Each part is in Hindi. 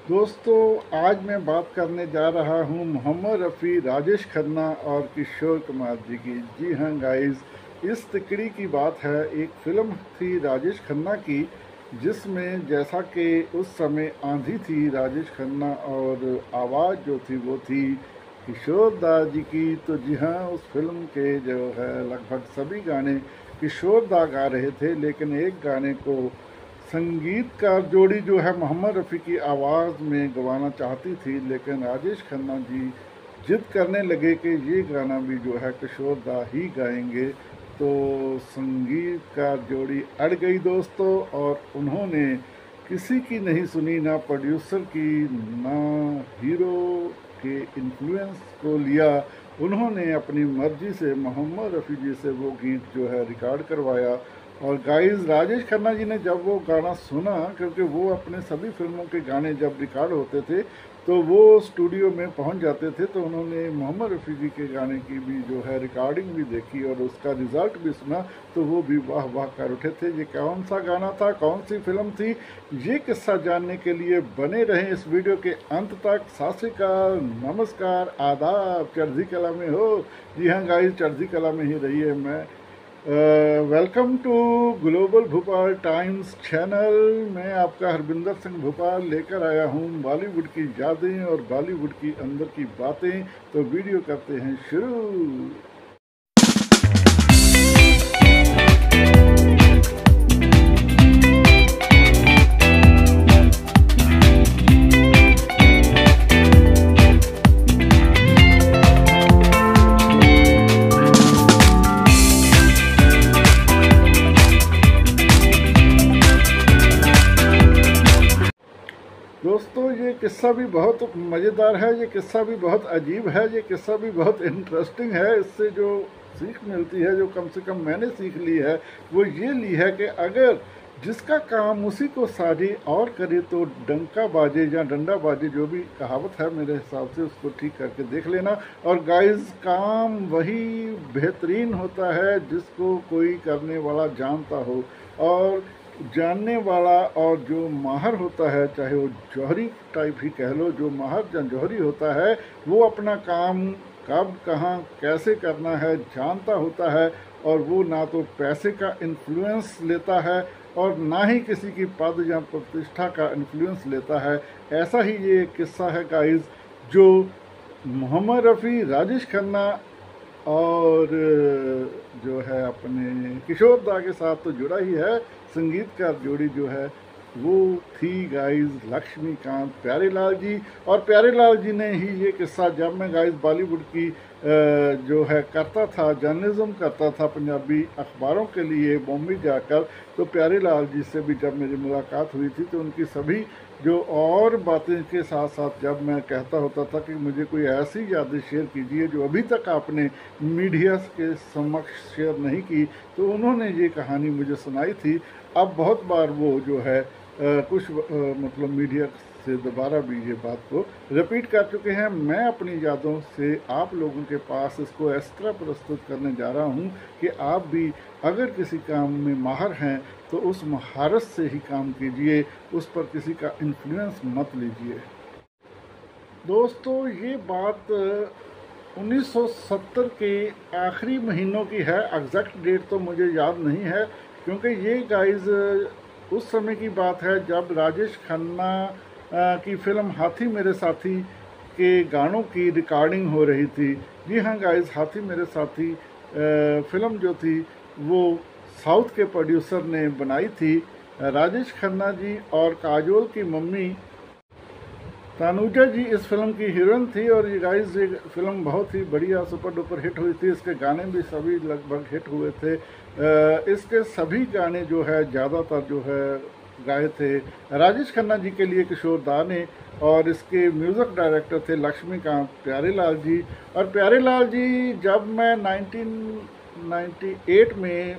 दोस्तों, आज मैं बात करने जा रहा हूँ मोहम्मद रफ़ी, राजेश खन्ना और किशोर कुमार जी की। जी हाँ गाइस, इस तिकड़ी की बात है। एक फ़िल्म थी राजेश खन्ना की, जिसमें जैसा कि उस समय आंधी थी राजेश खन्ना और आवाज़ जो थी वो थी किशोर दा जी की। तो जी हाँ, उस फिल्म के जो है लगभग सभी गाने किशोर दा गा रहे थे, लेकिन एक गाने को संगीतकार जोड़ी जो है मोहम्मद रफ़ी की आवाज़ में गवाना चाहती थी, लेकिन राजेश खन्ना जी जिद करने लगे कि ये गाना भी जो है किशोर दा ही गाएंगे। तो संगीतकार जोड़ी अड़ गई दोस्तों, और उन्होंने किसी की नहीं सुनी, ना प्रोड्यूसर की ना हीरो के इन्फ्लुएंस को लिया। उन्होंने अपनी मर्जी से मोहम्मद रफ़ी जी से वो गीत जो है रिकॉर्ड करवाया। और गाइस, राजेश खन्ना जी ने जब वो गाना सुना, क्योंकि वो अपने सभी फिल्मों के गाने जब रिकॉर्ड होते थे तो वो स्टूडियो में पहुंच जाते थे, तो उन्होंने मोहम्मद रफ़ी जी के गाने की भी जो है रिकॉर्डिंग भी देखी और उसका रिज़ल्ट भी सुना, तो वो भी वाह वाह कर उठे थे। ये कौन सा गाना था, कौन सी फिल्म थी, ये किस्सा जानने के लिए बने रहें इस वीडियो के अंत तक। सत श्री अकाल, नमस्कार, आदाब, चढ़ती कला में हो। जी हाँ गाइस, चढ़ती कला में ही रहिए। मैं welcome to Global Bhopal Times channel. मैं आपका हरबिंदर सिंह भोपाल लेकर आया हूँ बॉलीवुड की यादें और बॉलीवुड की अंदर की बातें। तो वीडियो करते हैं शुरू। दोस्तों, ये किस्सा भी बहुत मज़ेदार है, ये किस्सा भी बहुत अजीब है, ये किस्सा भी बहुत इंटरेस्टिंग है। इससे जो सीख मिलती है, जो कम से कम मैंने सीख ली है, वो ये ली है कि अगर जिसका काम उसी को साझे और करे तो डंका बाजे या डंडा बाजे, जो भी कहावत है मेरे हिसाब से, उसको ठीक करके देख लेना। और गाइस, काम वही बेहतरीन होता है जिसको कोई करने वाला जानता हो, और जानने वाला और जो माहर होता है, चाहे वो जौहरी टाइप ही कह लो, जो माहर या जौहरी होता है, वो अपना काम कब कहाँ कैसे करना है जानता होता है। और वो ना तो पैसे का इन्फ्लुएंस लेता है और ना ही किसी की पद या प्रतिष्ठा का इन्फ्लुएंस लेता है। ऐसा ही ये एक किस्सा है गाइस, जो मोहम्मद रफ़ी, राजेश खन्ना और जो है अपने किशोर दा के साथ तो जुड़ा ही है। संगीतकार जोड़ी जो है वो थी गाइस लक्ष्मीकांत प्यारेलाल जी। और प्यारेलाल जी ने ही ये किस्सा, जब मैं गाइस बॉलीवुड की जो है करता था, जर्नलिज्म करता था पंजाबी अखबारों के लिए बॉम्बे जाकर, तो प्यारेलाल जी से भी जब मेरी मुलाकात हुई थी, तो उनकी सभी जो और बातें के साथ साथ जब मैं कहता होता था कि मुझे कोई ऐसी यादें शेयर कीजिए जो अभी तक आपने मीडिया के समक्ष शेयर नहीं की, तो उन्होंने ये कहानी मुझे सुनाई थी। अब बहुत बार वो जो है कुछ मतलब मीडिया से दोबारा भी ये बात को रिपीट कर चुके हैं। मैं अपनी यादों से आप लोगों के पास इसको इस तरह प्रस्तुत करने जा रहा हूँ कि आप भी अगर किसी काम में माहिर हैं तो उस महारत से ही काम कीजिए, उस पर किसी का इन्फ्लुएंस मत लीजिए। दोस्तों, ये बात 1970 के आखिरी महीनों की है। एग्जैक्ट डेट तो मुझे याद नहीं है, क्योंकि ये गाइस उस समय की बात है जब राजेश खन्ना की फिल्म हाथी मेरे साथी के गानों की रिकॉर्डिंग हो रही थी। जी हाँ गाइस, हाथी मेरे साथी फिल्म जो थी वो साउथ के प्रोड्यूसर ने बनाई थी। राजेश खन्ना जी और काजोल की मम्मी तनुजा जी इस फिल्म की हीरोइन थी। और ये गाइस, ये फिल्म बहुत ही बढ़िया सुपर डुपर हिट हुई थी। इसके गाने भी सभी लगभग हिट हुए थे। इसके सभी गाने जो है ज़्यादातर जो है गाए थे राजेश खन्ना जी के लिए किशोर दा ने, और इसके म्यूज़िक डायरेक्टर थे लक्ष्मीकांत प्यारेलाल जी। और प्यारेलाल जी, जब मैं 1998 में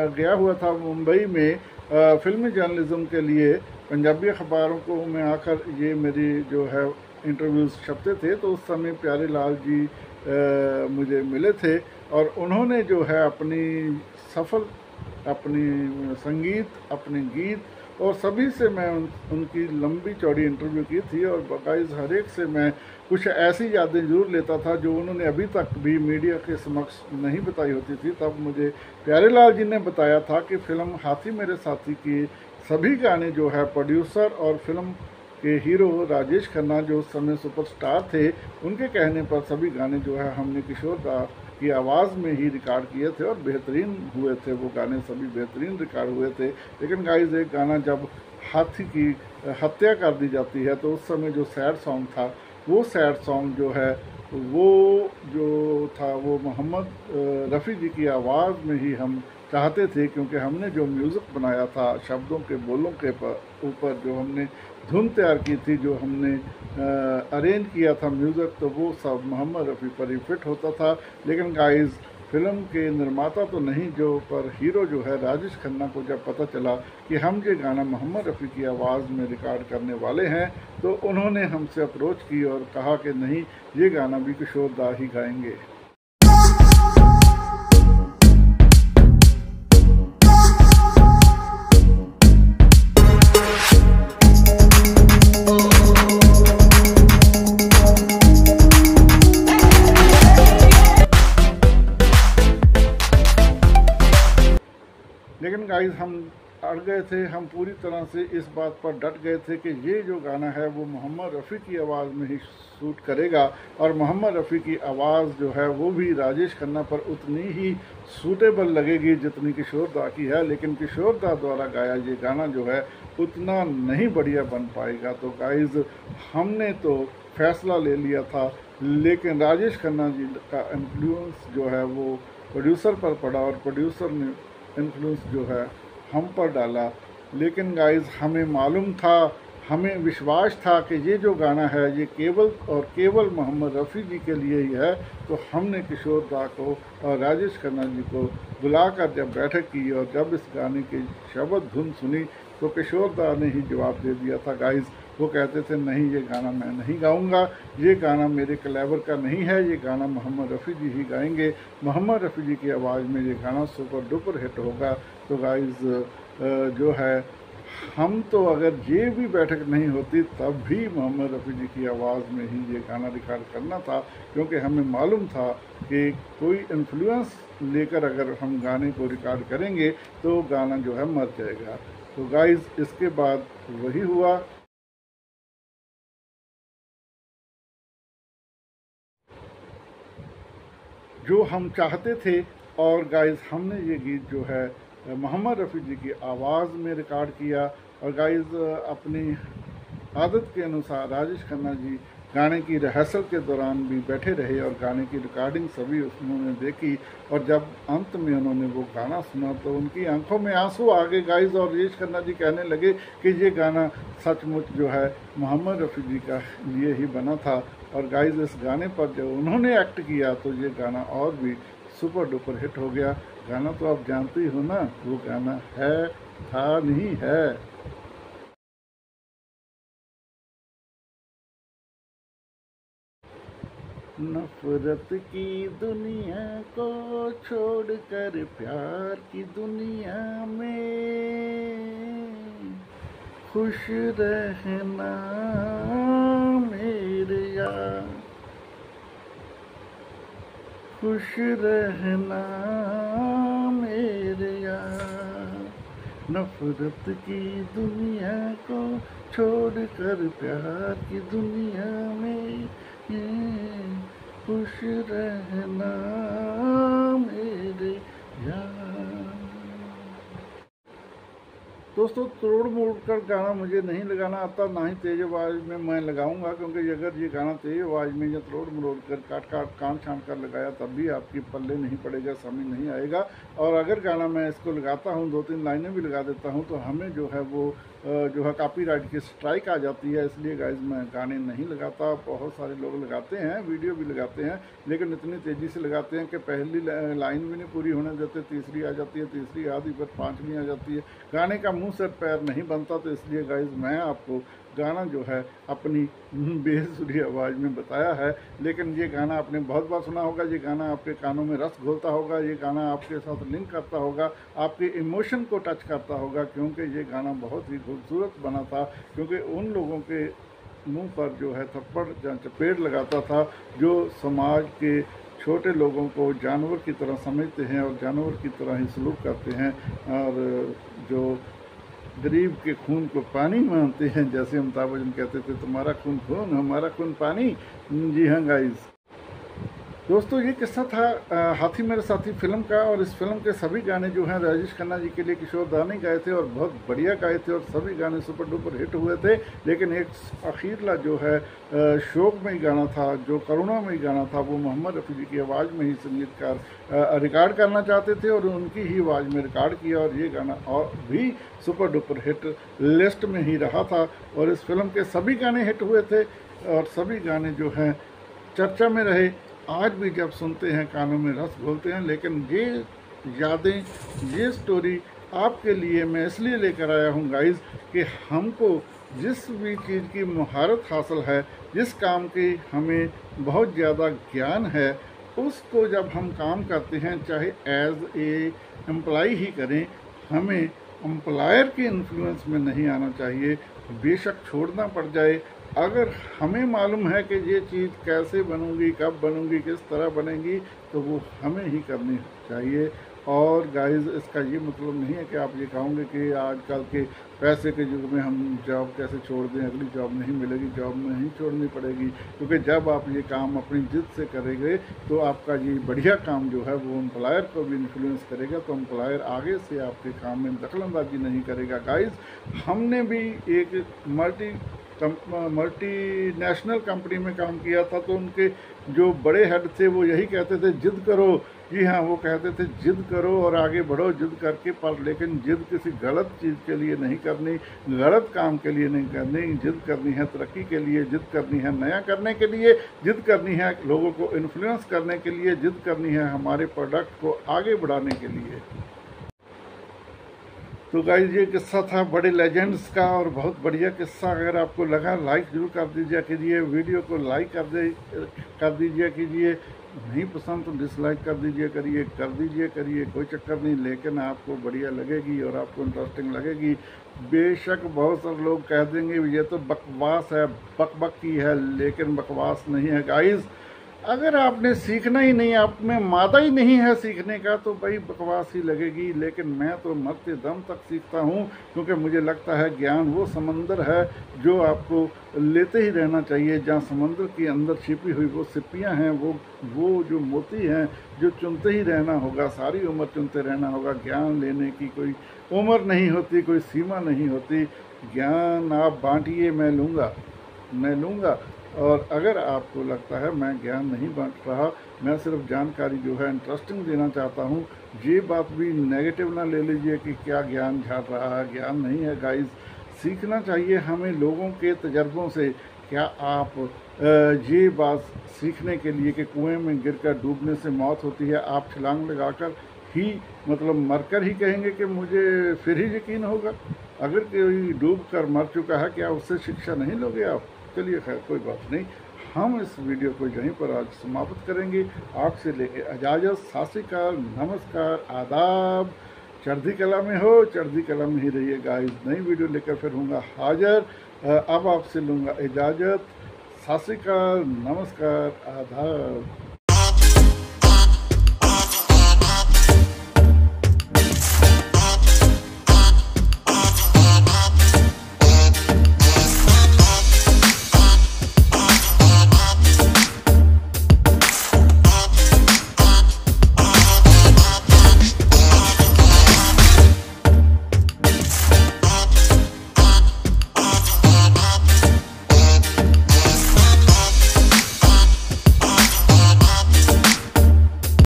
गया हुआ था मुंबई में फिल्मी जर्नलिज्म के लिए, पंजाबी अखबारों को में आकर ये मेरी जो है इंटरव्यूज़ छपते थे, तो उस समय प्यारेलाल जी मुझे मिले थे, और उन्होंने जो है अपनी सफल अपनी संगीत, अपने गीत और सभी से मैं उनकी लंबी चौड़ी इंटरव्यू की थी और गाइस हर एक से मैं कुछ ऐसी यादें जरूर लेता था जो उन्होंने अभी तक भी मीडिया के समक्ष नहीं बताई होती थी। तब मुझे प्यारेलाल जी ने बताया था कि फिल्म हाथी मेरे साथी की सभी गाने जो है प्रोड्यूसर और फिल्म के हीरो राजेश खन्ना जो उस समय सुपरस्टार थे, उनके कहने पर सभी गाने जो है हमने किशोर दा की आवाज़ में ही रिकॉर्ड किए थे और बेहतरीन हुए थे। वो गाने सभी बेहतरीन रिकॉर्ड हुए थे। लेकिन गाइस एक गाना जब हाथी की हत्या कर दी जाती है तो उस समय जो सैड सॉन्ग था, वो सैड सॉन्ग जो है वो जो था वो मोहम्मद रफ़ी जी की आवाज़ में ही हम चाहते थे, क्योंकि हमने जो म्यूज़िक बनाया था शब्दों के बोलों के ऊपर जो हमने धुन तैयार की थी, जो हमने अरेंज किया था म्यूज़िक, तो वो सब मोहम्मद रफ़ी पर ही फिट होता था। लेकिन गाइस फिल्म के निर्माता तो नहीं जो पर हीरो जो है राजेश खन्ना को जब पता चला कि हम ये गाना मोहम्मद रफ़ी की आवाज़ में रिकॉर्ड करने वाले हैं, तो उन्होंने हमसे अप्रोच की और कहा कि नहीं, ये गाना भी किशोर दा ही गाएंगे। लेकिन गाइस हम अड़ गए थे, हम पूरी तरह से इस बात पर डट गए थे कि ये जो गाना है वो मोहम्मद रफ़ी की आवाज़ में ही शूट करेगा और मोहम्मद रफ़ी की आवाज़ जो है वो भी राजेश खन्ना पर उतनी ही सूटेबल लगेगी जितनी किशोर दा की है। लेकिन किशोर दा द्वारा गाया ये गाना जो है उतना नहीं बढ़िया बन पाएगा। तो गाइस हमने तो फैसला ले लिया था, लेकिन राजेश खन्ना जी का इन्फ्लुएंस जो है वो प्रोड्यूसर पर पड़ा और प्रोड्यूसर ने इन्फ्लुएंस जो है हम पर डाला। लेकिन गाइस हमें मालूम था, हमें विश्वास था कि ये जो गाना है ये केवल और केवल मोहम्मद रफ़ी जी के लिए ही है। तो हमने किशोर दा को और राजेश खन्ना जी को बुलाकर जब बैठक की और जब इस गाने की शब्द धुन सुनी तो किशोर दा ने ही जवाब दे दिया था। गाइस वो कहते थे नहीं, ये गाना मैं नहीं गाऊंगा, ये गाना मेरे क्लेवर का नहीं है, ये गाना मोहम्मद रफ़ी जी ही गाएंगे, मोहम्मद रफ़ी जी की आवाज़ में ये गाना सुपर डुपर हिट होगा। तो गाइस जो है हम तो अगर ये भी बैठक नहीं होती तब भी मोहम्मद रफ़ी जी की आवाज़ में ही ये गाना रिकॉर्ड करना था, क्योंकि हमें मालूम था कि कोई इन्फ्लुएंस लेकर अगर हम गाने को रिकॉर्ड करेंगे तो गाना जो है मर जाएगा। तो गाइस इसके बाद वही हुआ। जो हम चाहते थे और गाइस हमने ये गीत जो है मोहम्मद रफ़ी जी की आवाज़ में रिकॉर्ड किया। और गाइस अपनी आदत के अनुसार राजेश खन्ना जी गाने की रिहर्सल के दौरान भी बैठे रहे और गाने की रिकॉर्डिंग सभी उन्होंने देखी और जब अंत में उन्होंने वो गाना सुना तो उनकी आंखों में आंसू आ गए गाइस। और राजेश खन्ना जी कहने लगे कि ये गाना सचमुच जो है मोहम्मद रफ़ी जी का लिए ही बना था। और गाइस इस गाने पर जब उन्होंने एक्ट किया तो ये गाना और भी सुपर डुपर हिट हो गया। गाना तो आप जानते ही हो ना, वो गाना है था नहीं है। नफरत की दुनिया को छोड़कर प्यार की दुनिया में खुश रहना मेरे यार, खुश रहना मेरे यार। नफरत की दुनिया को छोड़कर प्यार की दुनिया में खुश रहना मेरे यार। दोस्तों तोड़ मोड़ कर गाना मुझे नहीं लगाना आता, ना ही तेज आवाज़ में मैं लगाऊंगा, क्योंकि अगर ये गाना तेज आवाज़ में या तोड़ मरोड़ कर काट छांट कर लगाया तब भी आपकी पल्ले नहीं पड़ेगा, समझ नहीं आएगा। और अगर गाना मैं इसको लगाता हूँ, 2-3 लाइनें भी लगा देता हूँ तो हमें जो है वो जो है कॉपीराइट की स्ट्राइक आ जाती है। इसलिए गाइस मैं गाने नहीं लगाता। बहुत सारे लोग लगाते हैं, वीडियो भी लगाते हैं, लेकिन इतनी तेज़ी से लगाते हैं कि पहली लाइन भी नहीं पूरी होने देते, तीसरी आ जाती है, तीसरी आधी पर पाँचवीं आ जाती है। गाने का मुंह से पैर नहीं बनता। तो इसलिए गाइस मैं आपको गाना जो है अपनी बेसुरी आवाज़ में बताया है। लेकिन ये गाना आपने बहुत बार सुना होगा, ये गाना आपके कानों में रस घोलता होगा, ये गाना आपके साथ लिंक करता होगा, आपके इमोशन को टच करता होगा, क्योंकि ये गाना बहुत ही खूबसूरत बना था, क्योंकि उन लोगों के मुंह पर जो है थप्पड़ या चपेट लगाता था जो समाज के छोटे लोगों को जानवर की तरह समझते हैं और जानवर की तरह ही सलूक करते हैं, और जो गरीब के खून को पानी मानते हैं, जैसे अमिताभ बच्चन कहते थे तुम्हारा खून खून हमारा खून पानी। जी हाँ गाइस, दोस्तों ये किस्सा था हाथी मेरे साथी फिल्म का, और इस फिल्म के सभी गाने जो हैं राजेश खन्ना जी के लिए किशोर दा ने गाए थे और बहुत बढ़िया गाए थे, और सभी गाने सुपर डुपर हिट हुए थे। लेकिन एक अखीरला जो है शोक में ही गाना था, जो करुणा में ही गाना था, वो मोहम्मद रफ़ी जी की आवाज़ में ही संगीतकार रिकॉर्ड करना चाहते थे और उनकी ही आवाज़ में रिकॉर्ड किया, और ये गाना और भी सुपर डुपर हिट लिस्ट में ही रहा था। और इस फिल्म के सभी गाने हिट हुए थे और सभी गाने जो हैं चर्चा में रहे। आज भी जब सुनते हैं कानों में रस घोलते हैं। लेकिन ये यादें, ये स्टोरी आपके लिए मैं इसलिए लेकर आया हूँ गाइस कि हमको जिस भी चीज़ की महारत हासिल है, जिस काम की हमें बहुत ज़्यादा ज्ञान है, उसको जब हम काम करते हैं, चाहे एज ए एम्प्लॉय ही करें, हमें एम्प्लॉयर के इन्फ्लुएंस में नहीं आना चाहिए। बेशक छोड़ना पड़ जाए, अगर हमें मालूम है कि ये चीज़ कैसे बनूंगी, कब बनूंगी, किस तरह बनेगी, तो वो हमें ही करनी चाहिए। और गाइस, इसका ये मतलब नहीं है कि आप ये कहोगे कि आजकल के पैसे के युग में हम जॉब कैसे छोड़ दें, अगली जॉब नहीं मिलेगी, जॉब नहीं छोड़नी पड़ेगी, क्योंकि जब आप ये काम अपनी जिद से करेंगे तो आपका ये बढ़िया काम जो है वो एम्प्लॉयर को भी इन्फ्लुएंस करेगा, तो एम्प्लॉयर आगे से आपके काम में दखलंदाजी नहीं करेगा। गाइस, हमने भी एक मल्टीनेशनल कंपनी में काम किया था, तो उनके जो बड़े हेड थे वो यही कहते थे जिद करो। जी हाँ, वो कहते थे जिद करो और आगे बढ़ो जिद करके, पर लेकिन जिद किसी गलत चीज़ के लिए नहीं करनी, गलत काम के लिए नहीं करनी। जिद करनी है तरक्की के लिए, जिद करनी है नया करने के लिए, जिद करनी है लोगों को इन्फ्लुएंस करने के लिए, जिद करनी है हमारे प्रोडक्ट को आगे बढ़ाने के लिए। तो गाइस, ये किस्सा था बड़े लेजेंड्स का और बहुत बढ़िया किस्सा। अगर आपको लगा लाइक जरूर कर दीजिए कीजिए, वीडियो को लाइक कर दीजिए कीजिए, नहीं पसंद तो डिसलाइक कर दीजिए करिए, कोई चक्कर नहीं, लेकिन आपको बढ़िया लगेगी और आपको इंटरेस्टिंग लगेगी। बेशक बहुत सारे लोग कह देंगे ये तो बकवास है, बक की है, लेकिन बकवास नहीं है गाइस। अगर आपने सीखना ही नहीं, आप में मादा ही नहीं है सीखने का, तो भाई बकवास ही लगेगी। लेकिन मैं तो मरते दम तक सीखता हूँ, क्योंकि मुझे लगता है ज्ञान वो समंदर है जो आपको लेते ही रहना चाहिए। जहाँ समंदर के अंदर छिपी हुई वो सिप्पियाँ हैं, वो जो मोती हैं, जो चुनते ही रहना होगा, सारी उम्र चुनते रहना होगा। ज्ञान लेने की कोई उम्र नहीं होती, कोई सीमा नहीं होती। ज्ञान आप बांटिए, मैं लूँगा। और अगर आपको लगता है मैं ज्ञान नहीं बांट रहा, मैं सिर्फ जानकारी जो है इंटरेस्टिंग देना चाहता हूँ, ये बात भी नेगेटिव ना ले लीजिए कि क्या ज्ञान झाड़ रहा है। ज्ञान नहीं है गाइस, सीखना चाहिए हमें लोगों के तजर्बों से। क्या आप ये बात सीखने के लिए कि कुएं में गिरकर डूबने से मौत होती है, आप छलांग लगाकर ही मतलब मरकर ही कहेंगे कि मुझे फिर ही यकीन होगा? अगर कोई डूब कर मर चुका है, क्या उससे शिक्षा नहीं लोगे आप? चलिए खैर, कोई बात नहीं, हम इस वीडियो को यहीं पर आज समाप्त करेंगे। आपसे लेके इजाज़त, सत श्री अकाल, नमस्कार, आदाब। चढ़ती कला में हो, चढ़ती कला में ही रहिए गाइस। नई वीडियो लेकर फिर होऊंगा हाजिर। अब आपसे लूँगा इजाज़त। सत श्री अकाल, नमस्कार, आदाब।